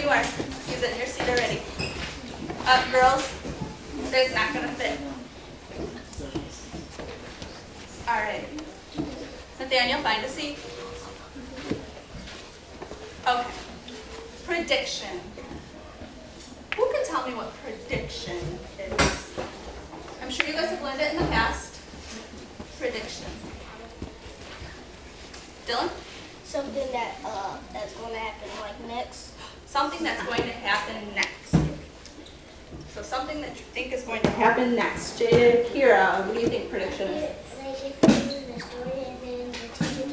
you are. He's in your seat already. Girls, there's not going to fit. All right. Nathaniel, find a seat. Okay. Prediction. Who can tell me what prediction is? I'm sure you guys have learned it in the past. Prediction. Dylan? Something that's going to happen like next. Something that's going to happen next. So something that you think is going to happen next. Jada, Kira, what do you think prediction is? Like if you're reading the story and then the teacher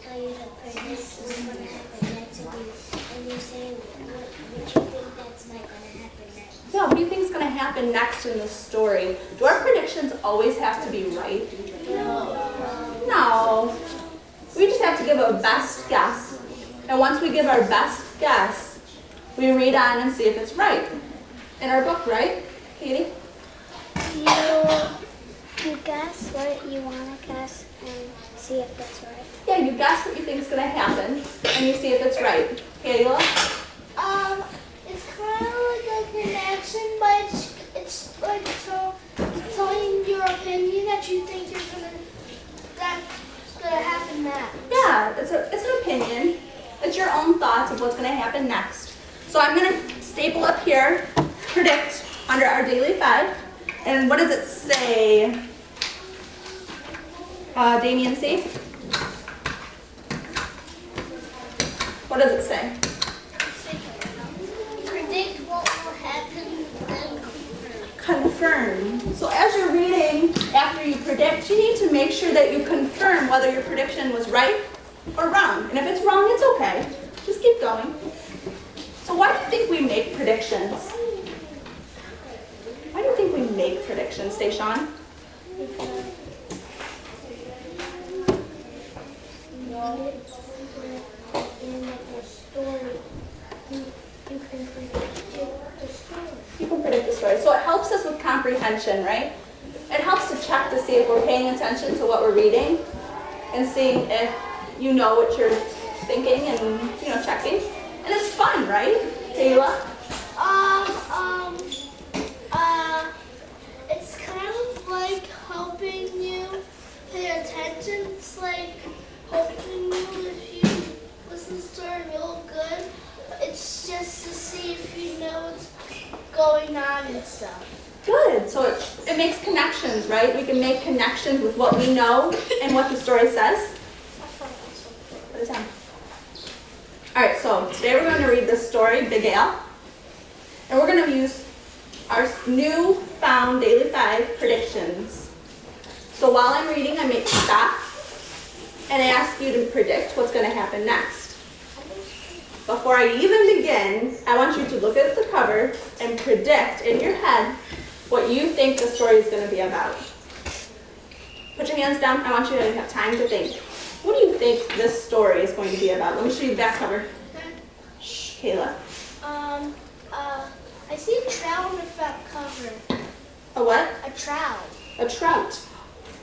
tell you to predict what's going to happen next and you say what you think that's like going to happen next. Yeah, what do you think is going to happen next in the story? Do our predictions always have to be right? No. We just have to give a best guess. And once we give our best guess, we read on and see if it's right. In our book, right, Katie? You guess what you want to guess and see if it's right. Yeah, you guess what you think is going to happen, and you see if it's right. Kayla? It's kind of like a connection, but it's like telling your opinion that you think that's gonna happen next. Yeah, it's an opinion. It's your own thoughts of what's going to happen next. So I'm going to staple up here, predict, under our daily 5. And what does it say? Damien, see? What does it say? Predict what will happen and Confirm. So as you're reading, after you predict, you need to make sure that you confirm whether your prediction was right or wrong. And if it's wrong, it's okay. Just keep going. So why do you think we make predictions? Why do you think we make predictions, Deshawn? In the story, you can predict the story. You can predict the story. So it helps us with comprehension, right? It helps to check to see if we're paying attention to what we're reading and seeing if you know what you're thinking and, checking. And it's fun, right, Kayla? It's kind of like helping you pay attention. It's like helping you if you listen to the story real good. It's just to see if you know what's going on and stuff. Good. So it makes connections, right? We can make connections with what we know and what the story says. What is that? All right, so today we're going to read this story, Big Al. And we're going to use our new found Daily 5 predictions. So while I'm reading, I make stop and I ask you to predict what's going to happen next. Before I even begin, I want you to look at the cover and predict in your head what you think the story is going to be about. Put your hands down. I want you to have time to think. What do you think this story is going to be about? Let me show you the back cover. Shh, Kayla. I see a trout on the front cover. A what? A trout. A trout.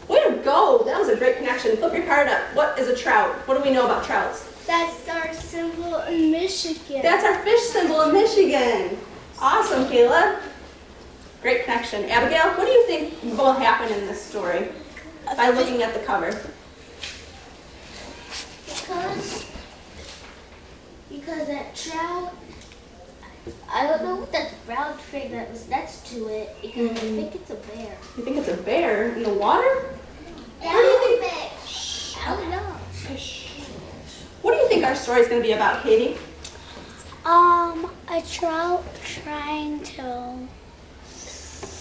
Way to go. That was a great connection. Flip your card up. What is a trout? What do we know about trouts? That's our symbol in Michigan. That's our fish symbol in Michigan. Awesome, Kayla. Great connection. Abigail, what do you think will happen in this story by looking at the cover? Because that trout, I don't know what that brown thing that's to it, because I think it's a bear. You think it's a bear in the water? Yeah, What do you think? Fish. I don't know. Fish. What do you think our story is going to be about, Katie? A trout trying to.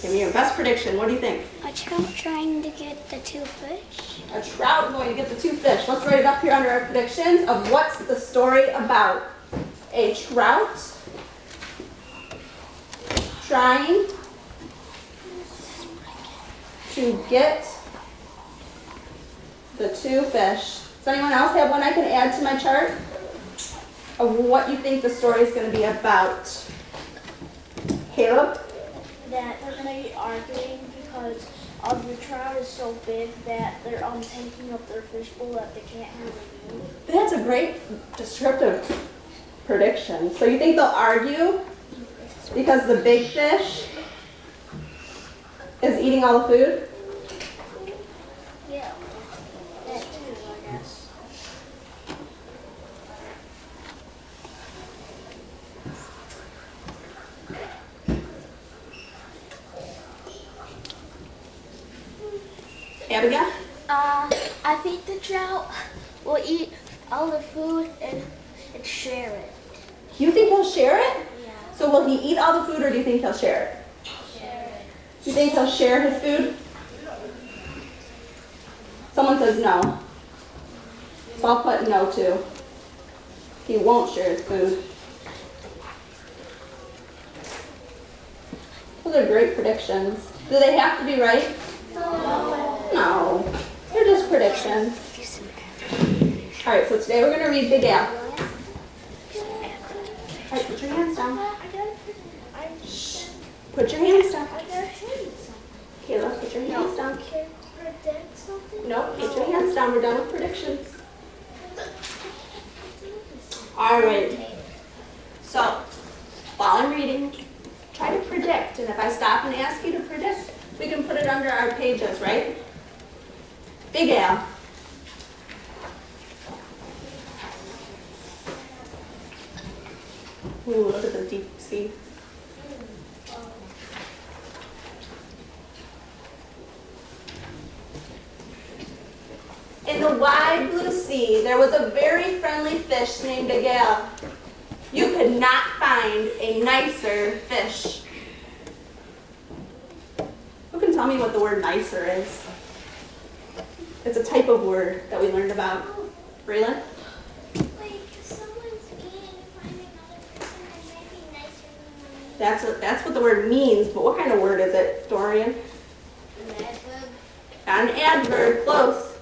Give me your best prediction. What do you think? A trout trying to get the 2 fish. A trout going to get the 2 fish. Let's write it up here under our predictions of what's the story about. A trout trying to get the 2 fish. Does anyone else have one I can add to my chart of what you think the story is going to be about? Caleb? That they're going to be arguing because the trout is so big that they're taking up their fishbowl that they can't really move. That's a great descriptive predictions. So you think they'll argue because the big fish is eating all the food? Yeah. That too, I guess. Abigail? I think the trout will eat all the food and share it. You think he'll share it? Yeah. So will he eat all the food or do you think he'll share it? Share it. You think he'll share his food? Someone says no. So I'll put no too. He won't share his food. Those are great predictions. Do they have to be right? No. They're just predictions. All right, so today we're going to read Big Al. All right, put your hands down. Shh. Put your hands down. Kayla, put your hands down. Nope, put your hands down. We're done with predictions. All right. So, while I'm reading, try to predict. And if I stop and ask you to predict, we can put it under our pages, right? Big Al. Ooh, look at the deep sea. In the wide blue sea, there was a very friendly fish named Big Al. You could not find a nicer fish. Who can tell me what the word nicer is? It's a type of word that we learned about. Braylon? Like someone's eating and finding another person and maybe nicer than me. That's what the word means, but what kind of word is it, Dorian? An adverb, close.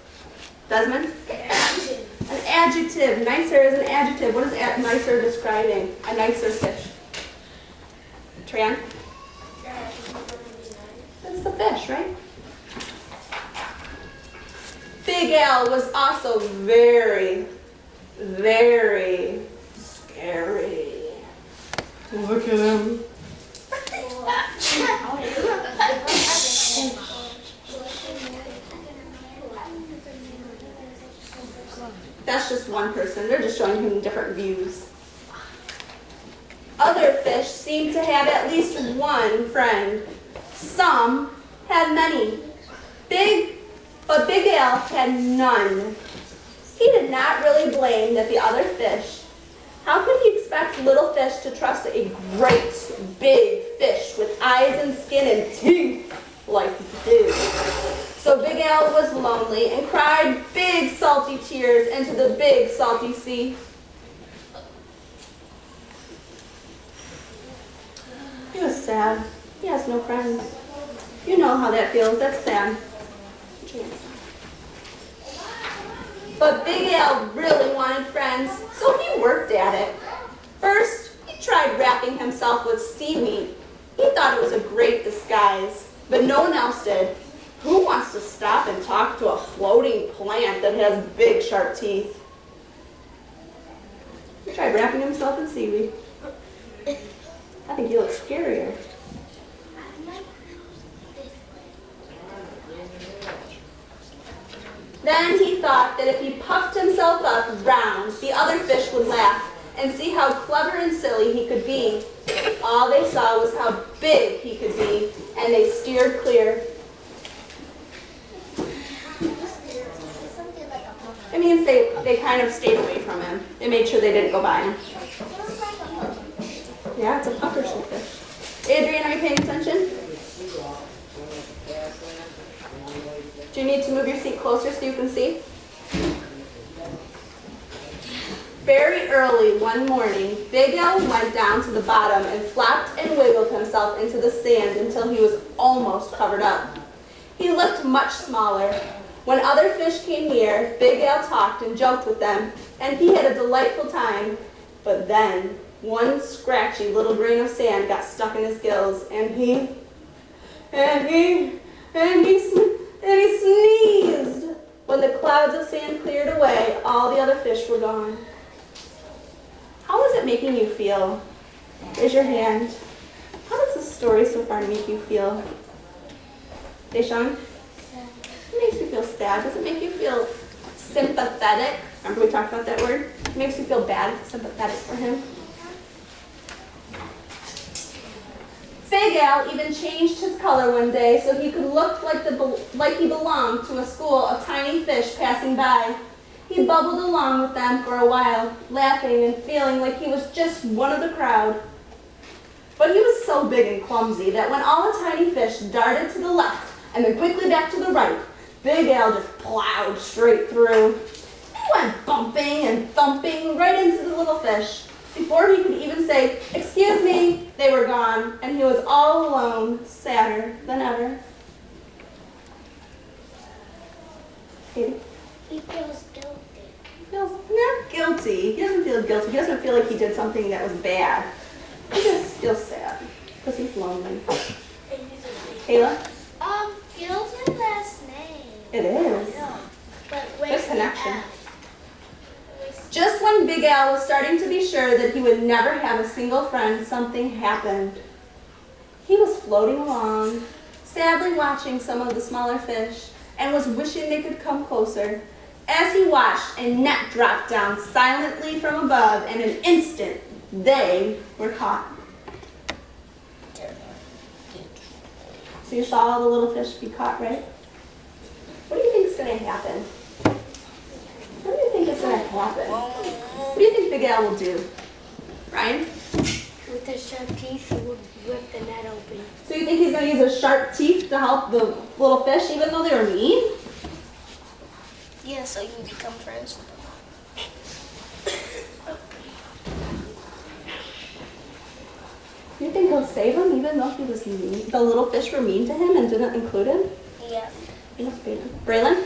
Desmond? An adjective. Nicer is an adjective. What is nicer describing? A nicer fish. Tran? That's the fish, right? Big Al was also very, very scary. Look at him. That's just one person. They're just showing him different views. Other fish seemed to have at least one friend. Some had many. But Big Al had none. He did not really blame that the other fish. How could he expect little fish to trust a great big fish with eyes and skin and teeth like his? So Big Al was lonely and cried big salty tears into the big salty sea. He was sad. He has no friends. You know how that feels. That's sad. But Big Al really wanted friends, so he worked at it. First, he tried wrapping himself with seaweed. He thought it was a great disguise, but no one else did. Who wants to stop and talk to a floating plant that has big, sharp teeth? He tried wrapping himself in seaweed. I think he looks scarier. Then he thought that if he puffed himself up round, the other fish would laugh and see how clever and silly he could be. All they saw was how big he could be, and they steered clear. It means they kind of stayed away from him. They made sure they didn't go by him. Yeah, it's a pucker fish. Adrian, are you paying attention? Do you need to move your seat closer so you can see? Very early one morning, Big Al went down to the bottom and flapped and wiggled himself into the sand until he was almost covered up. He looked much smaller. When other fish came near, Big Al talked and joked with them, and he had a delightful time. But then, one scratchy little grain of sand got stuck in his gills, and he sneezed. When the clouds of sand cleared away, all the other fish were gone. How is it making you feel? Raise your hand. How does this story so far make you feel? Deshaun? It makes you feel sad. Does it make you feel sympathetic? Remember we talked about that word? It makes you feel bad, sympathetic for him. Big Al even changed his color one day so he could look like he belonged to a school of tiny fish passing by. He bubbled along with them for a while, laughing and feeling like he was just one of the crowd. But he was so big and clumsy that when all the tiny fish darted to the left and then quickly back to the right, Big Al just plowed straight through. He went bumping and thumping right into the little fish. Before he could even say, "Excuse me," they were gone, and he was all alone, sadder than ever. Katie? He feels guilty. He feels not guilty. He doesn't feel guilty. He doesn't feel like he did something that was bad. He just feels sad because he's lonely. Kayla? Guilt's my last name. It is. But There's connection. F? Just when Big Al was starting to be sure that he would never have a single friend, something happened. He was floating along, sadly watching some of the smaller fish, and was wishing they could come closer. As he watched, a net dropped down silently from above, and in an instant, they were caught. So you saw all the little fish be caught, right? What do you think is going to happen? What do you think is going to happen? What do you think Big Al will do? Ryan? With the sharp teeth, he would rip the net open. So you think he's going to use his sharp teeth to help the little fish, even though they were mean? Yeah, so you can become friends. You think he'll save him, even though he was mean? The little fish were mean to him and didn't include him? Yeah. Braylon?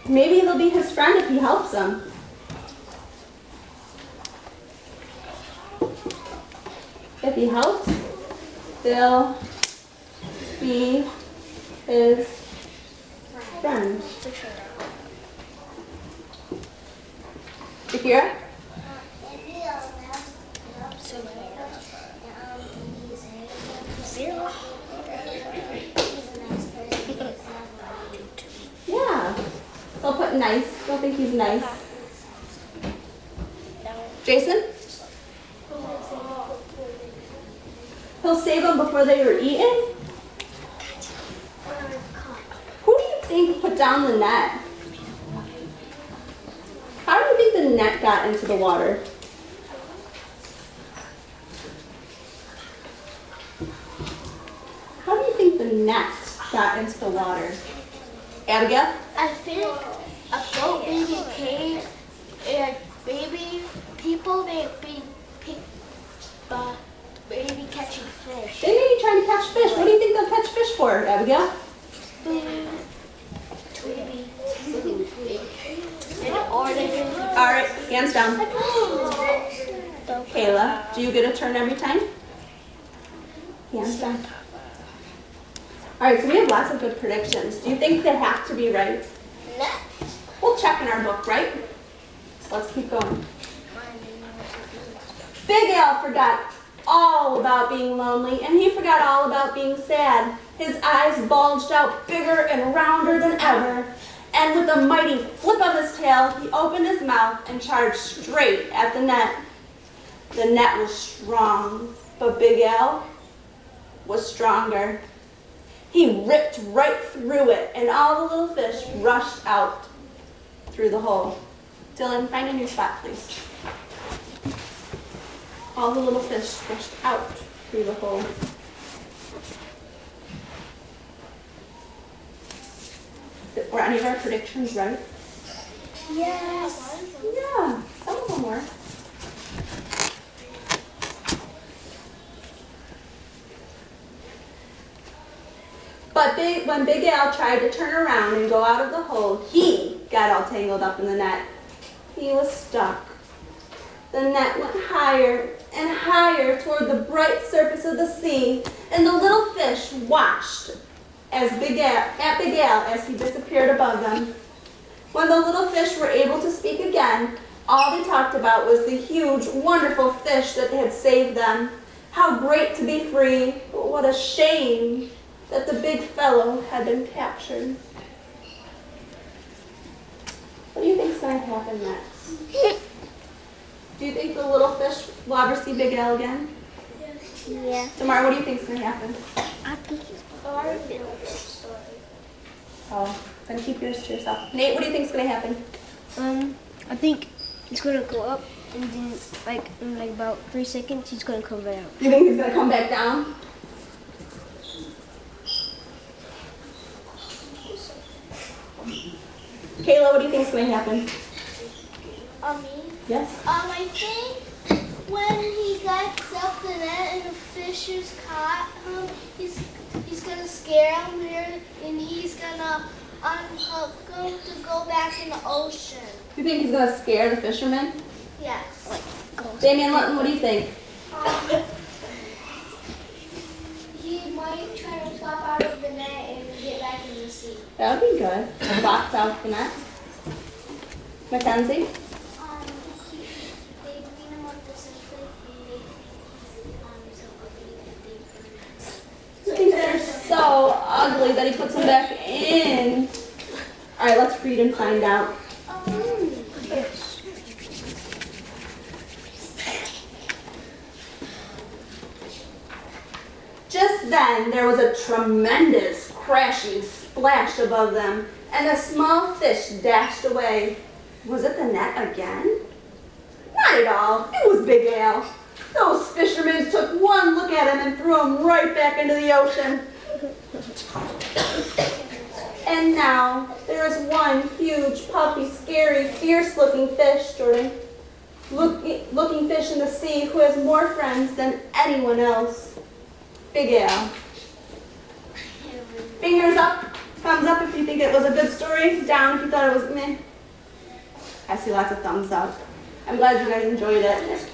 Maybe he'll be his friend if he helps him. If he helps, they'll be his friend. Shakira? Yeah. So I'll put nice. Don't think he's nice. Jason? He'll save them before they were eaten? Who do you think put down the net? How do you think the net got into the water? How do you think the net got into the water? Abigail? I think a boat maybe came and maybe people they be maybe catching fish. They may be trying to catch fish. What do you think they'll catch fish for, Abigail? All right, hands down. Kayla, do you get a turn every time? Hands down. All right, so we have lots of good predictions. Do you think they have to be right? No. We'll check in our book, right? So let's keep going. Big Al forgot all about being lonely, and he forgot all about being sad. His eyes bulged out bigger and rounder than ever, and with a mighty flip of his tail, he opened his mouth and charged straight at the net. The net was strong, but Big Al was stronger. He ripped right through it, and all the little fish rushed out through the hole. Dylan, find a new spot, please. All the little fish rushed out through the hole. Were any of our predictions right? Yes. Yeah, some of them were. But when Big Al tried to turn around and go out of the hole, he got all tangled up in the net. He was stuck. The net went higher and higher toward the bright surface of the sea, and the little fish watched at Big Al as he disappeared above them. When the little fish were able to speak again, all they talked about was the huge, wonderful fish that had saved them. How great to be free, but what a shame that the big fellow had been captured. What do you think's going to happen next? Do you think the little fish will ever see Big Al again? Yeah. Tomorrow, what do you think's going to happen? I think it's a good story. Oh, then keep yours to yourself. Nate, what do you think's going to happen? I think it's gonna go up, and then in about 3 seconds, he's gonna come down. You think he's going to come back down? Kayla, what do you think's going to happen? Me? Yes? I think when he gets up the net and the fish is caught him, he's gonna scare him here, and he's gonna unhook him to go back in the ocean. You think he's going to scare the fishermen? Yes. Damian Lutton, what do you think? He might try to flop out of the net and get back in the sea. That would be good. Box out the net. Mackenzie? They clean him up the surface and they think he's so ugly that they He thinks they're so ugly that he puts them back in. All right, let's read and find out. Just then, there was a tremendous crashing splash above them, and a small fish dashed away. Was it the net again? Not at all. It was Big Al. Those fishermen took one look at him and threw him right back into the ocean. And now, there is one huge, puffy, scary, fierce-looking fish, Jordan. Looking fish in the sea who has more friends than anyone else. Big Al. Fingers up, thumbs up if you think it was a good story, down if you thought it was meh. I see lots of thumbs up. I'm glad you guys enjoyed it.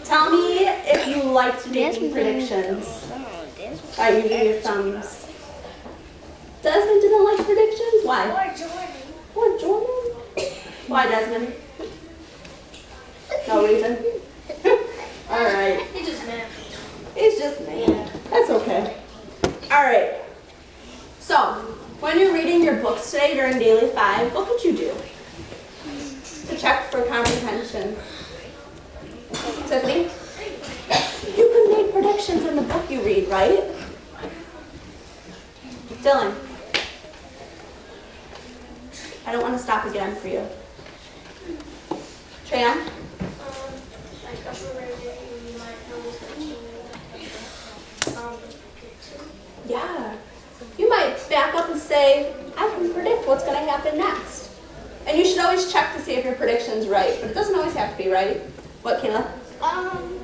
Tell me if you liked making predictions. All right, you give your thumbs. Desmond didn't like predictions? Why? Or Jordan. What, Jordan? Why, Desmond? No reason? All right. He just mad. It's just mad. That's okay. All right. So, when you're reading your books today during Daily 5, what could you do to check for comprehension? Tiffany? You can make predictions in the book you read, right? Dylan? I don't want to stop again for you. Tran? Like a variety, you might know Yeah. You might back up and say, I can predict what's going to happen next. And you should always check to see if your prediction's right, but it doesn't always have to be right. What, Kayla?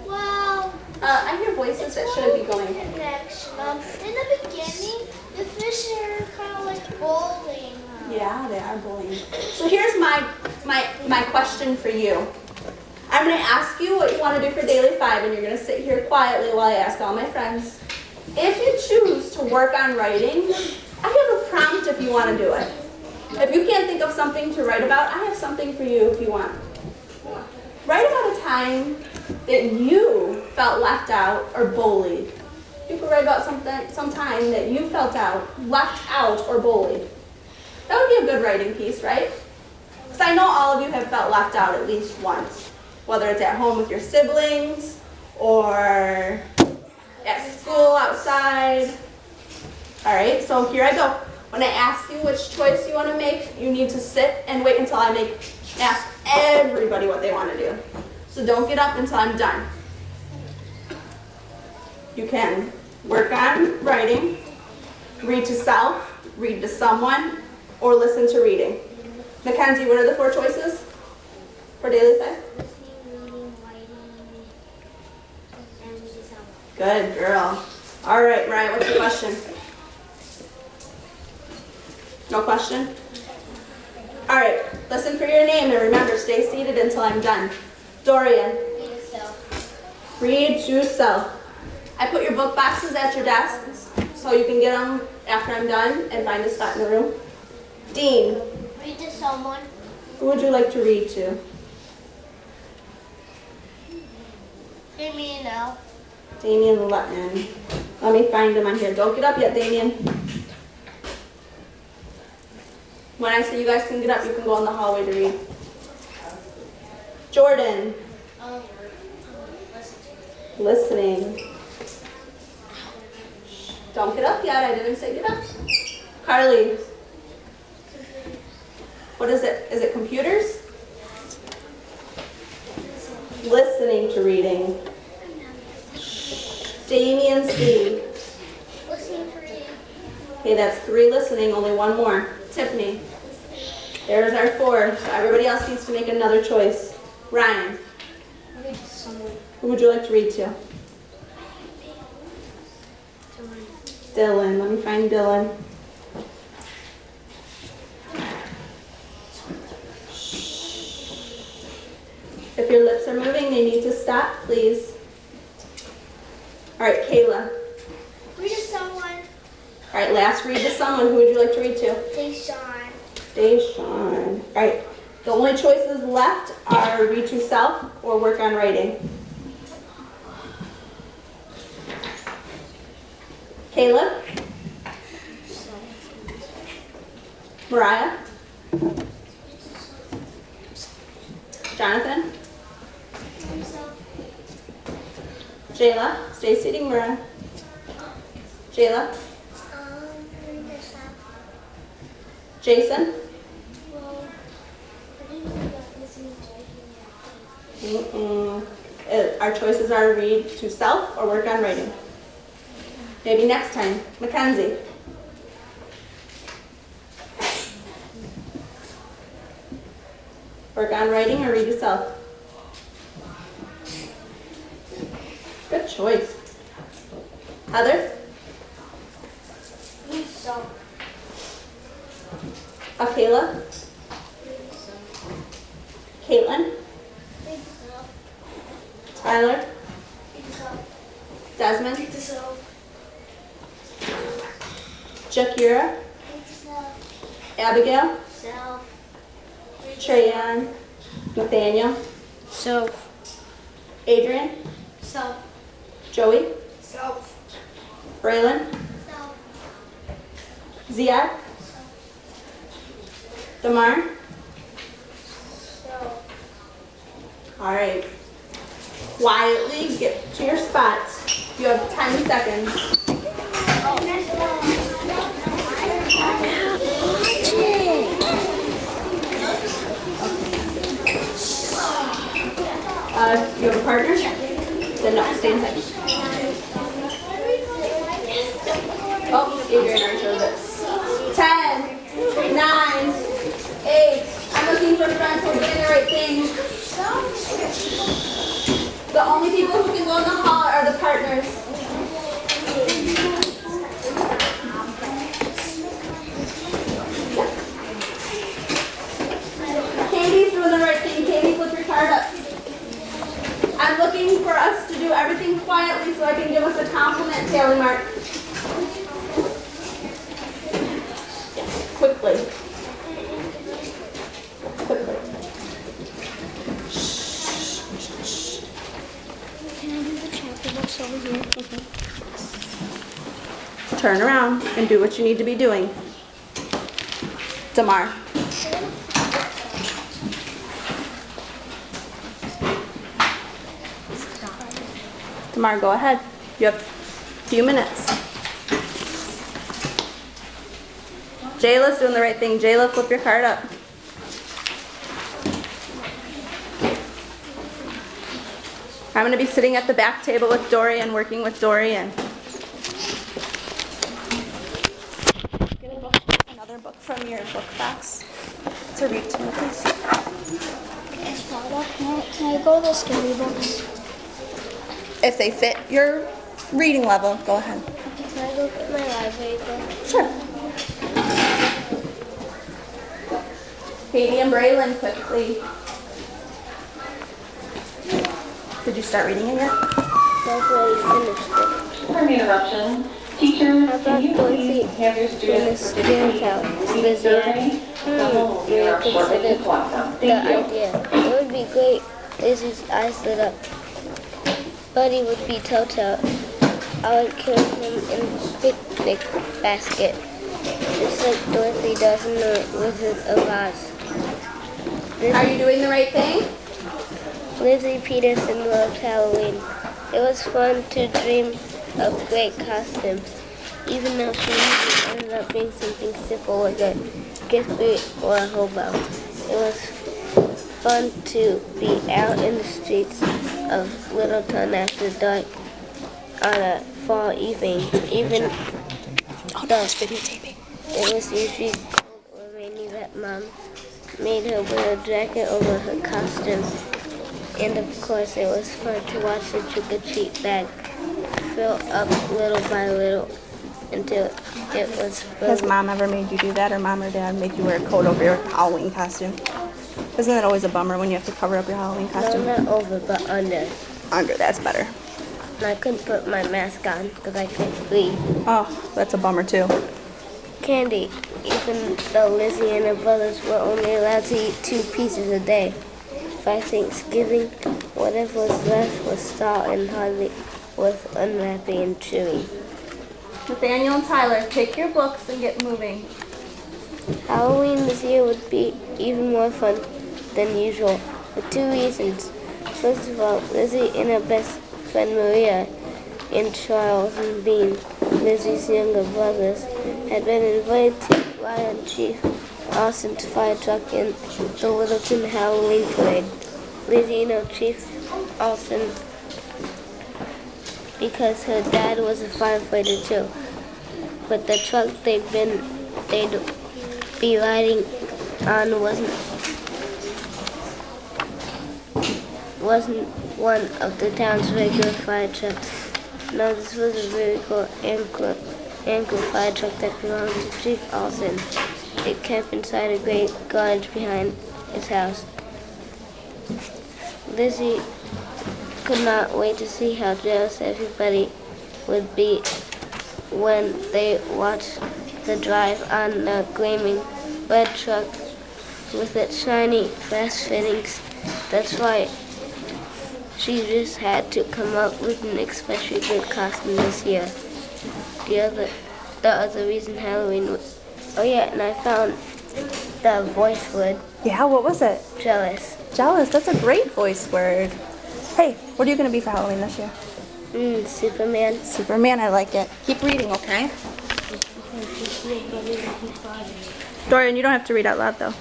Well, I hear voices that shouldn't be going. connection. In the beginning, the fish are kind of like bowling. Yeah, they are bullying. So here's my question for you. I'm going to ask you what you want to do for Daily 5, and you're going to sit here quietly while I ask all my friends. If you choose to work on writing, I have a prompt if you want to do it. If you can't think of something to write about, I have something for you if you want. Write about a time that you felt left out or bullied. You could write about some time that you felt left out or bullied. That would be a good writing piece, right? Because I know all of you have felt left out at least once, whether it's at home with your siblings or at school outside. All right, so here I go. When I ask you which choice you want to make, you need to sit and wait until I ask everybody what they want to do. So don't get up until I'm done. You can work on writing, read to self, read to someone, or listen to reading. Mackenzie, what are the 4 choices for Daily 5? listening, reading, writing, and the sound. Good girl. All right, Mariah, what's the question? No question? All right, listen for your name and remember, stay seated until I'm done. Dorian. Read yourself. Read to self. I put your book boxes at your desks so you can get them after I'm done and find a spot in the room. Dean. Read yourself. someone. Who would you like to read to? Give me now. Damien Lutman. Let me find him on here. Don't get up yet, Damien. When I say you guys can get up, you can go in the hallway to read. Jordan. Listening. Don't get up yet. I didn't say get up. Carly. What is it? Is it computers? Listening to reading. Damien C. Listening to read. Okay, that's 3 listening, only 1 more. Tiffany. There's our 4. So everybody else needs to make another choice. Ryan. Read to someone. Who would you like to read to? Dylan. Let me find Dylan. If your lips are moving, they need to stop, please. All right, Kayla. Read to someone. All right, last read to someone. Who would you like to read to? Deshaun. Deshaun. All right, the only choices left are read to self or work on writing. Caleb? Mariah? Jonathan? Jayla? Stay sitting, Mariah. Jayla? Read to self. Jason? Well, I didn't know about listening to reading. Our choices are read to self or work on writing. Maybe next time. Mackenzie? Work on writing or read to self? Good choice. Heather? Read some. Akela? Caitlin? Read some. Tyler? Read some. Desmond? Read some. Jakira? Read some. Abigail? Self. Treyan? Nathaniel? So, Adrian? Self. Joey? Self. Braylon? Self. Ziad? Damar? Self. All right. Quietly get to your spots. You have 10 seconds. You have a partner? Then no, stay inside. Oh, Adrian already chose it. 10, 9, 8. I'm looking for friends who are doing the right thing. The only people who can go in the hall are the partners. Katie's doing the right thing. Katie, flip your card up. I'm looking for us to do everything quietly so I can give us a compliment, tally mark. Quickly. Quickly. can I do the chapter books over here? Turn around and do what you need to be doing. Damar. Damar, go ahead. You have a few minutes. Jayla's doing the right thing. Jayla, flip your card up. I'm going to be sitting at the back table with Dorian, working with Dorian. Get a book, another book from your book box to read to me, please. Can I go to the scary books? If they fit your reading level, go ahead. Can I go get my library book? Sure. Katie and Braylon, quickly. Did you start reading it yet? That's why I finished it. Pardon the interruption. Teachers, thought can you Dorothy please have your students finished the account. participate in the survey? We considered the idea. It would be great. Lizzie's eyes lit up. Buddy would be Toto. I would carry him in a picnic basket, just like Dorothy does in the Wizard of Oz. Are you doing the right thing? Lizzie Peterson loved Halloween. It was fun to dream of great costumes, even though she usually ended up being something simple like a Gatsby or a hobo. It was fun to be out in the streets of Littleton after dark on a fall evening, even though it was usually cold or rainy. That Mom made her wear a jacket over her costume. And of course, it was fun to watch the trick-or-treat bag fill up little by little until it was full. Has Mom ever made you do that, or Mom or Dad make you wear a coat over your Halloween costume? Isn't that always a bummer when you have to cover up your Halloween No, costume? not over, but under. Under, that's better. And I couldn't put my mask on because I couldn't breathe. Oh, that's a bummer too. Candy, even though Lizzie and her brothers were only allowed to eat 2 pieces a day. By Thanksgiving, whatever was left was salt and hardly worth unwrapping and chewing. Nathaniel and Tyler, take your books and get moving. Halloween this year would be even more fun than usual for 2 reasons. First of all, Lizzie and her best friend Maria and Charles and Bean, Lizzie's younger brothers, had been invited to ride on Chief Austin's fire truck in the Littleton Halloween parade. Lizzie knew Chief Austin because her dad was a firefighter too. But the truck they'd be riding on wasn't one of the town's regular fire trucks. No, this was a very cool Anchor fire truck that belonged to Chief Austin. It kept inside a great garage behind his house. Lizzie could not wait to see how jealous everybody would be when they watched the drive on the gleaming red truck with its shiny, fast fittings. That's why she just had to come up with an especially good costume this year. The other reason Halloween was... Oh yeah, and I found the voice word. Yeah, what was it? Jealous. Jealous, that's a great voice word. Hey, what are you going to be for Halloween this year? Superman. Superman, I like it. Keep reading, okay? Dorian, you don't have to read out loud though.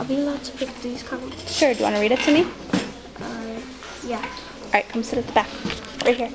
Are we allowed to pick these colors? Sure, do you want to read it to me? Yeah. Alright, come sit at the back. Right here.